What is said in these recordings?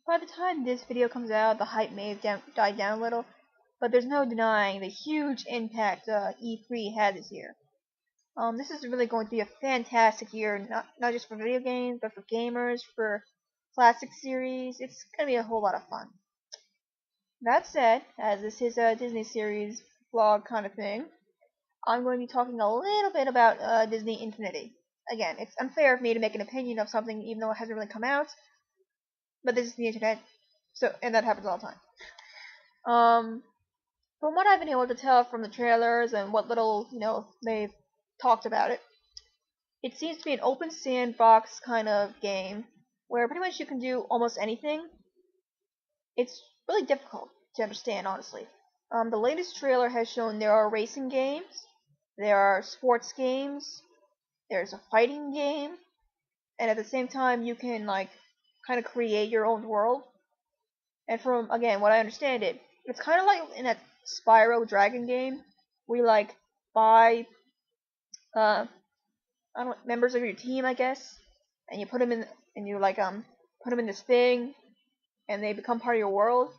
By the time this video comes out, the hype may have died down a little, but there's no denying the huge impact E3 had this year. This is really going to be a fantastic year, not just for video games, but for gamers, for classic series. It's going to be a whole lot of fun. That said, as this is a Disney series vlog kind of thing, I'm going to be talking a little bit about Disney Infinity. Again, it's unfair of me to make an opinion of something even though it hasn't really come out, but this is the internet, and that happens all the time. From what I've been able to tell from the trailers and what little, they've talked about it, it seems to be an open sandbox kind of game where pretty much you can do almost anything. It's really difficult to understand, honestly. The latest trailer has shown there are racing games, there are sports games, there's a fighting game, and at the same time you can kind of create your own world. And from, again, what I understand it's kind of like in that Spyro Dragon game where you buy members of your team, I guess, and you put them in, and you put them in this thing, and they become part of your world.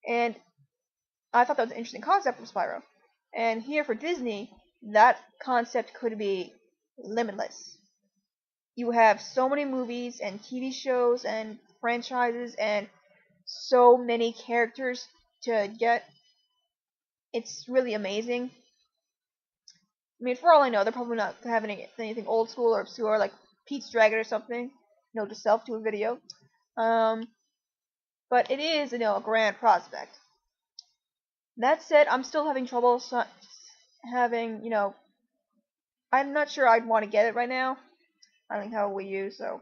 And I thought that was an interesting concept from Spyro. And here for Disney, that concept could be limitless. You have so many movies and TV shows and franchises and so many characters to get. It's really amazing. I mean, for all I know, they're probably not having anything old school or obscure like Pete's Dragon or something. Note to self, do a video. But it is, a grand prospect. That said, I'm still having trouble having, I'm not sure I'd want to get it right now. I don't have a Wii U, so.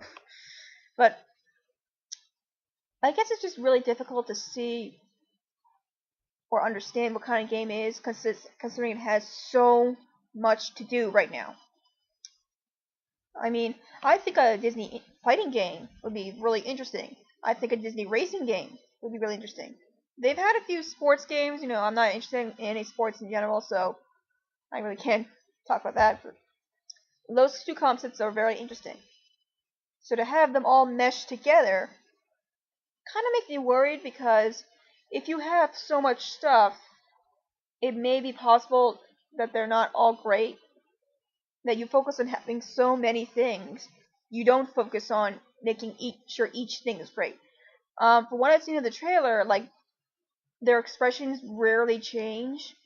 But I guess it's just really difficult to see or understand what kind of game it is, considering it has so much to do right now. I mean, I think a Disney fighting game would be really interesting. I think a Disney racing game would be really interesting. They've had a few sports games, I'm not interested in any sports in general, so I really can't talk about that. But those two concepts are very interesting. So to have them all mesh together kind of makes me worried, because if you have so much stuff, it may be possible that they're not all great, that you focus on having so many things, you don't focus on making sure each thing is great. From what I've seen in the trailer, their expressions rarely change.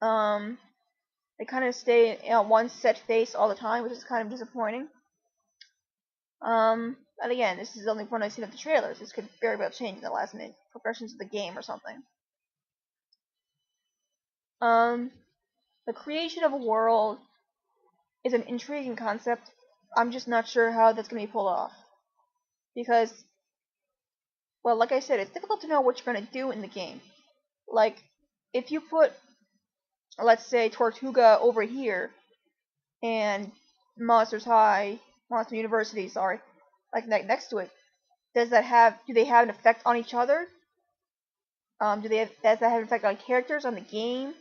They kind of stay on one set face all the time, which is kind of disappointing. And again, this is the only one I've seen of the trailers. This could very well change in the last minute progressions of the game or something. The creation of a world is an intriguing concept. I'm just not sure how that's going to be pulled off. Because, well, like I said, it's difficult to know what you're going to do in the game. If you put, let's say, Tortuga over here, and Monster University, next to it, do they have an effect on each other? Does that have an effect on characters, on the game?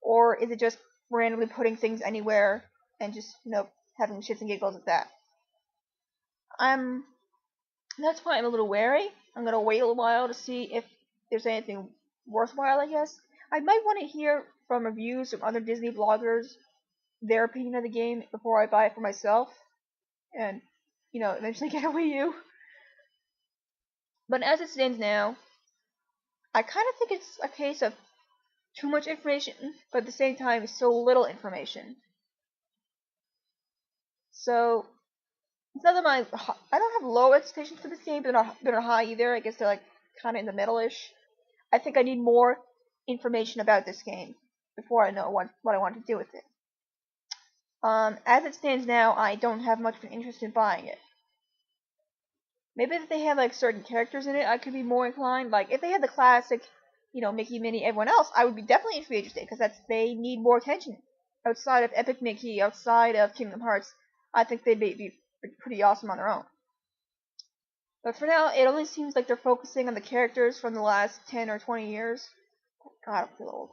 Or is it just randomly putting things anywhere and just, having shits and giggles at that? That's why I'm a little wary. I'm going to wait a little while to see if there's anything worthwhile, I guess. I might want to hear from reviews from other Disney bloggers, their opinion of the game before I buy it for myself. And, eventually get a Wii U. But as it stands now, I kind of think it's a case of too much information, but at the same time, so little information. So, it's not that I don't have low expectations for this game, but they're not high either. I guess they're kind of in the middle-ish. I think I need more information about this game before I know what I want to do with it. As it stands now, I don't have much of an interest in buying it. Maybe if they have certain characters in it, I could be more inclined. If they had the classic, Mickey, Minnie, everyone else, I would be definitely interested, because they need more attention. Outside of Epic Mickey, outside of Kingdom Hearts, I think they'd be pretty awesome on their own. But for now, it only seems like they're focusing on the characters from the last 10 or 20 years. God, I feel old.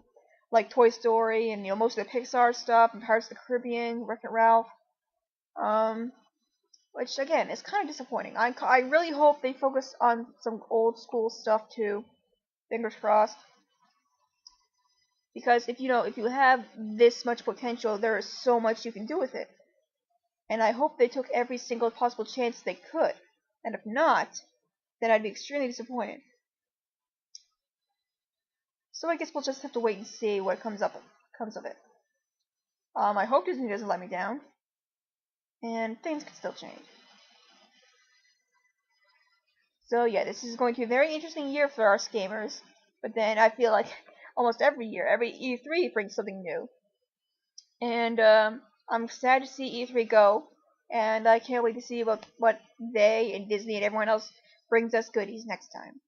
Like Toy Story and most of the Pixar stuff and Pirates of the Caribbean, Wreck-It Ralph. which again is kind of disappointing. I really hope they focus on some old school stuff too. Fingers crossed. Because if you have this much potential, there is so much you can do with it. And I hope they took every single possible chance they could. And if not, then I'd be extremely disappointed. So I guess we'll just have to wait and see what comes of it. I hope Disney doesn't let me down. And things can still change. So yeah, this is going to be a very interesting year for us gamers. But then I feel like almost every year, every E3 brings something new. And I'm sad to see E3 go. And I can't wait to see what they and Disney and everyone else brings us goodies next time.